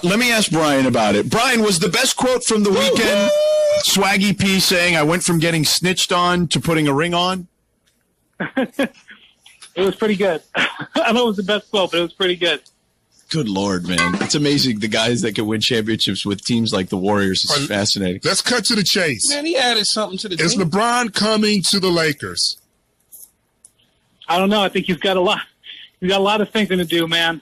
Let me ask Brian about it. Brian, was the best quote from the weekend Swaggy P saying, "I went from getting snitched on to putting a ring on"? It was pretty good. I don't know it was the best quote, but it was pretty good. Good Lord, man. It's amazing. The guys that can win championships with teams like the Warriors is fascinating. Let's cut to the chase. Man, he added something to the team. Is LeBron coming to the Lakers? I don't know. I think he's got a lot. He's got a lot of thinking to do, man.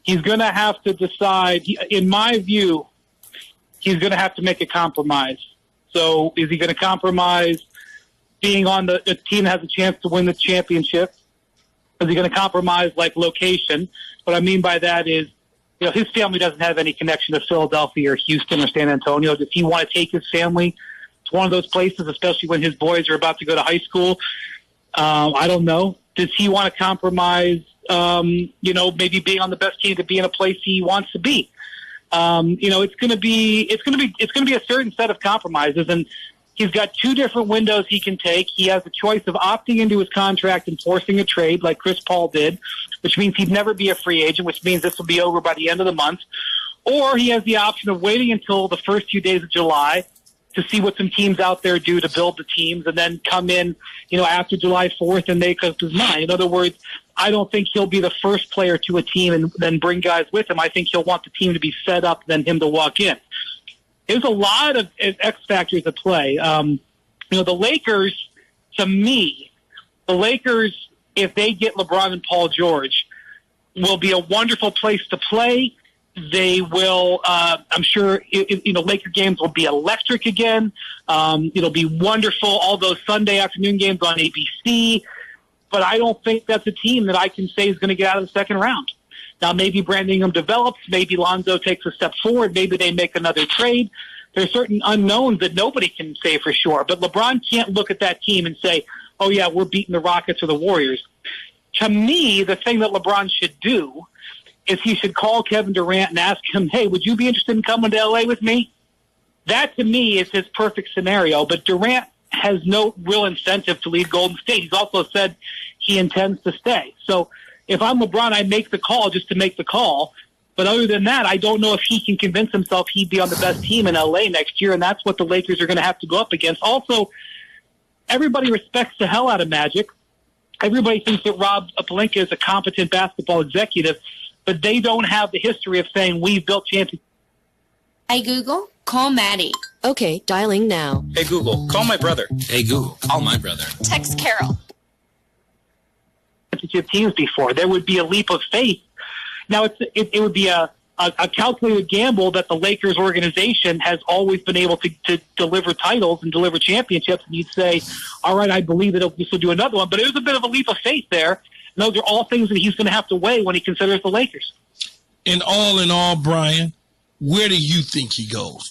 He's going to have to decide. In my view, he's going to have to make a compromise. So is he going to compromise being on the team that has a chance to win the championship? Is he going to compromise like location? What I mean by that is, his family doesn't have any connection to Philadelphia or Houston or San Antonio. Does he want to take his family to one of those places, especially when his boys are about to go to high school? I don't know. Does he want to compromise, maybe being on the best team to be in a place he wants to be? It's going to be a certain set of compromises, and he's got two different windows he can take. He has a choice of opting into his contract and forcing a trade like Chris Paul did, which means he'd never be a free agent, which means this will be over by the end of the month. Or he has the option of waiting until the first few days of July to see what some teams out there do to build the teams and then come in, after July 4th and make up his mind. In other words, I don't think he'll be the first player to a team and then bring guys with him. I think he'll want the team to be set up, then him to walk in. There's a lot of X factors at play. The Lakers, to me, if they get LeBron and Paul George, will be a wonderful place to play. They will, I'm sure, Laker games will be electric again. It'll be wonderful. All those Sunday afternoon games on ABC. But I don't think that's a team that I can say is going to get out of the second round. Now, maybe Brandon Ingram develops. Maybe Lonzo takes a step forward. Maybe they make another trade. There's certain unknowns that nobody can say for sure. But LeBron can't look at that team and say, oh, yeah, we're beating the Rockets or the Warriors. To me, the thing that LeBron should do is he should call Kevin Durant and ask him, hey, would you be interested in coming to L.A. with me? That, to me, is his perfect scenario. But Durant has no real incentive to leave Golden State. He's also said he intends to stay. So if I'm LeBron, I make the call just to make the call. But other than that, I don't know if he can convince himself he'd be on the best team in L.A. next year, and that's what the Lakers are going to have to go up against. Also, everybody respects the hell out of Magic. Everybody thinks that Rob Pelinka is a competent basketball executive, but they don't have the history of saying we've built champions. Hey, Google, call Maddie. Okay, dialing now. Hey, Google, call my brother. Hey, Google, call my brother. Text Carol. Teams before. There would be a leap of faith. Now, it would be a calculated gamble that the Lakers organization has always been able to deliver titles and deliver championships. And you'd say, all right, I believe that this will do another one. But it was a bit of a leap of faith there. And those are all things that he's going to have to weigh when he considers the Lakers. In all, Brian, where do you think he goes?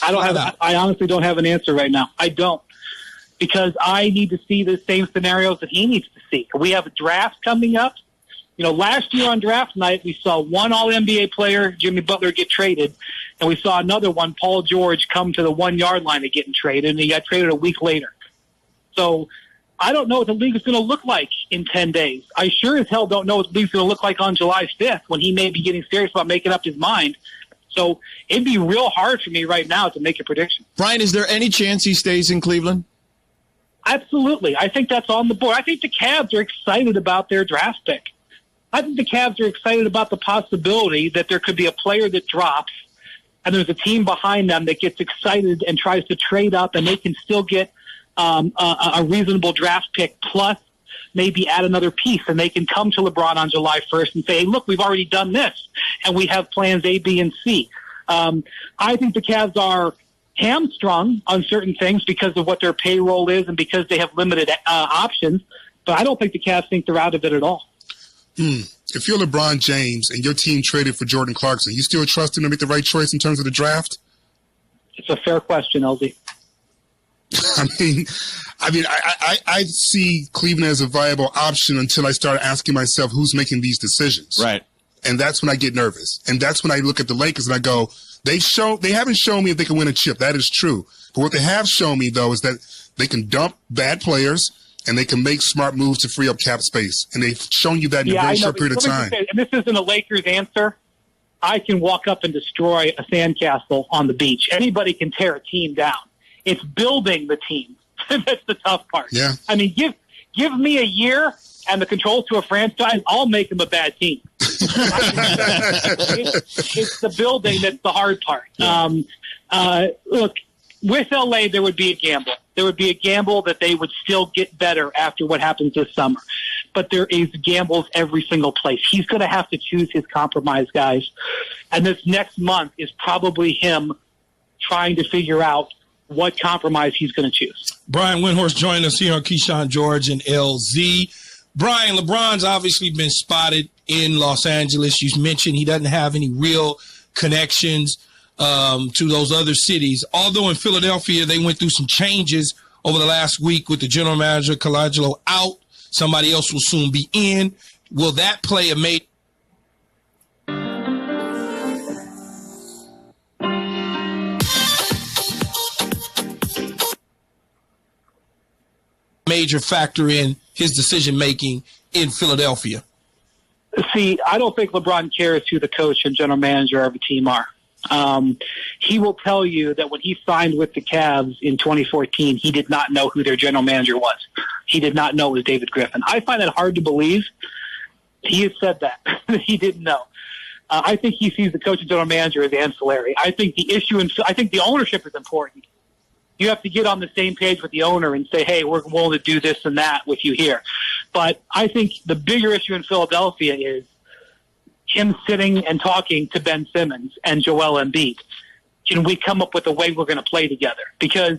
I honestly don't have an answer right now. I don't. Because I need to see the same scenarios that he needs to see. We have a draft coming up. Last year on draft night, we saw one All-NBA player, Jimmy Butler, get traded, and we saw another one, Paul George, come to the 1-yard line of getting traded, and he got traded a week later. So I don't know what the league is going to look like in 10 days. I sure as hell don't know what the league is going to look like on July 5th when he may be getting serious about making up his mind. So it'd be real hard for me right now to make a prediction. Brian, is there any chance he stays in Cleveland? Absolutely. I think that's on the board. I think the Cavs are excited about their draft pick. I think the Cavs are excited about the possibility that there could be a player that drops and there's a team behind them that gets excited and tries to trade up, and they can still get a reasonable draft pick plus maybe add another piece, and they can come to LeBron on July 1st and say, hey, look, we've already done this, and we have plans A, B, and C. I think the Cavs are hamstrung on certain things because of what their payroll is and because they have limited options, but I don't think the Cavs think they're out of it at all. If you're LeBron James and your team traded for Jordan Clarkson, you still trust him to make the right choice in terms of the draft? It's a fair question, LZ. I see Cleveland as a viable option until I start asking myself who's making these decisions. Right. And that's when I get nervous. And that's when I look at the Lakers and I go, they haven't shown me if they can win a chip. That is true. But what they have shown me, though, is that they can dump bad players and they can make smart moves to free up cap space. And they've shown you that in a very short period of time. And this isn't a Lakers answer. I can walk up and destroy a sandcastle on the beach. Anybody can tear a team down. It's building the team. That's the tough part. Yeah. I mean, give me a year and the controls to a franchise, I'll make them a bad team. It's the building that's the hard part. Look, with LA, there would be a gamble. There would be a gamble that they would still get better after what happens this summer. But there is gambles every single place. He's going to have to choose his compromise, guys. And this next month is probably him trying to figure out what compromise he's going to choose. Brian Windhorst joined us here on Keyshawn, George, and LZ. Brian, LeBron's obviously been spotted in Los Angeles. You mentioned he doesn't have any real connections to those other cities. Although in Philadelphia, they went through some changes over the last week with the general manager, Colangelo, out. Somebody else will soon be in. Will that play a major factor in his decision-making in Philadelphia? See, I don't think LeBron cares who the coach and general manager of a team are. He will tell you that when he signed with the Cavs in 2014, he did not know who their general manager was. He did not know it was David Griffin. I find it hard to believe. He has said that. He didn't know. I think he sees the coach and general manager as ancillary. I think I think the ownership is important. You have to get on the same page with the owner and say, hey, we're willing to do this and that with you here. But I think the bigger issue in Philadelphia is him sitting and talking to Ben Simmons and Joel Embiid. Can we come up with a way we're going to play together? Because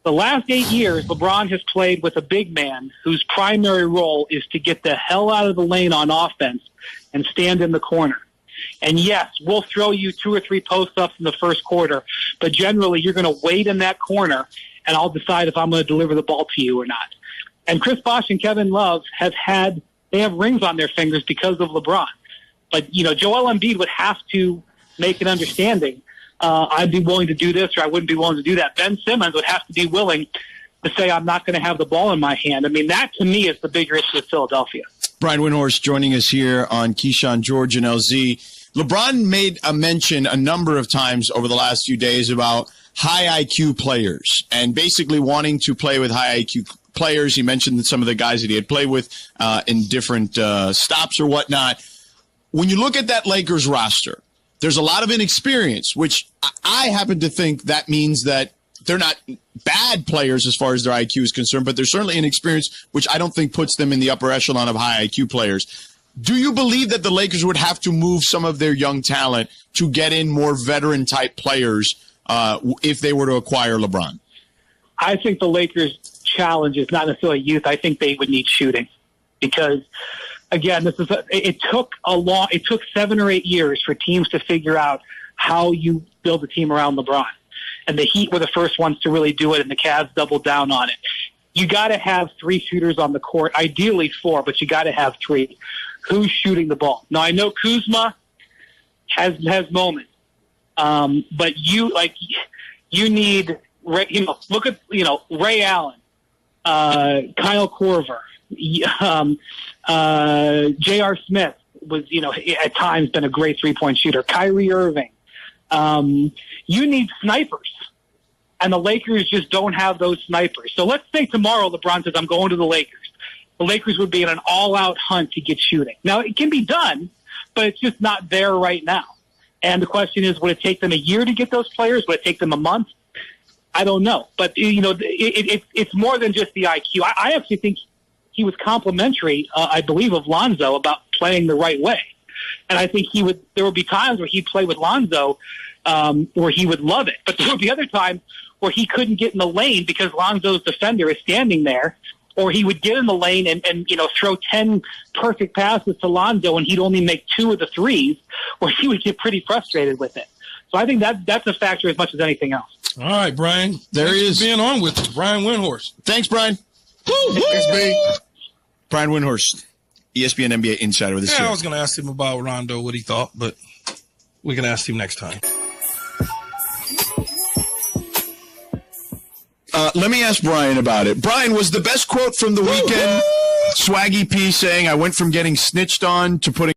the last 8 years, LeBron has played with a big man whose primary role is to get the hell out of the lane on offense and stand in the corner. And yes, we'll throw you 2 or 3 post-ups in the first quarter, but generally you're going to wait in that corner, and I'll decide if I'm going to deliver the ball to you or not. And Chris Bosh and Kevin Love they have rings on their fingers because of LeBron. But, Joel Embiid would have to make an understanding. I'd be willing to do this or I wouldn't be willing to do that. Ben Simmons would have to be willing to say, I'm not going to have the ball in my hand. I mean, that to me is the bigger issue with Philadelphia. Brian Windhorst joining us here on Keyshawn, George, and LZ. LeBron made a mention a number of times over the last few days about high IQ players and basically wanting to play with high IQ players. He mentioned that some of the guys that he had played with in different stops or whatnot. When you look at that Lakers roster, there's a lot of inexperience, which I happen to think that means that they're not bad players as far as their IQ is concerned, but they're certainly inexperienced, which I don't think puts them in the upper echelon of high IQ players. Do you believe that the Lakers would have to move some of their young talent to get in more veteran-type players if they were to acquire LeBron? I think the Lakers' challenge is not necessarily youth. I think they would need shooting because, again, it took 7 or 8 years for teams to figure out how you build a team around LeBron. And the Heat were the first ones to really do it, and the Cavs doubled down on it. You got to have 3 shooters on the court, ideally 4, but you got to have 3. Who's shooting the ball? Now, I know Kuzma has moments, but you need look at Ray Allen, Kyle Korver, J.R. Smith was at times been a great 3-point shooter. Kyrie Irving. You need snipers, and the Lakers just don't have those snipers. So let's say tomorrow LeBron says, I'm going to the Lakers. The Lakers would be in an all-out hunt to get shooting. Now, it can be done, but it's just not there right now. And the question is, would it take them a year to get those players? Would it take them a month? I don't know. But, it's more than just the IQ. I actually think he was complimentary, I believe, of Lonzo about playing the right way. And I think there would be times where he'd play with Lonzo where he would love it. But there would be other times where he couldn't get in the lane because Lonzo's defender is standing there, or he would get in the lane and throw 10 perfect passes to Lonzo and he'd only make 2 of the 3s, where he would get pretty frustrated with it. So I think that's a factor as much as anything else. All right, Brian. There he is. Being on with us, Brian Windhorst. Thanks, Brian. Thanks, B. Brian Windhorst, ESPN NBA insider with us. I was going to ask him about Rondo, what he thought, but we can ask him next time. Let me ask Brian about it. Brian, was the best quote from the weekend Swaggy P saying, I went from getting snitched on to putting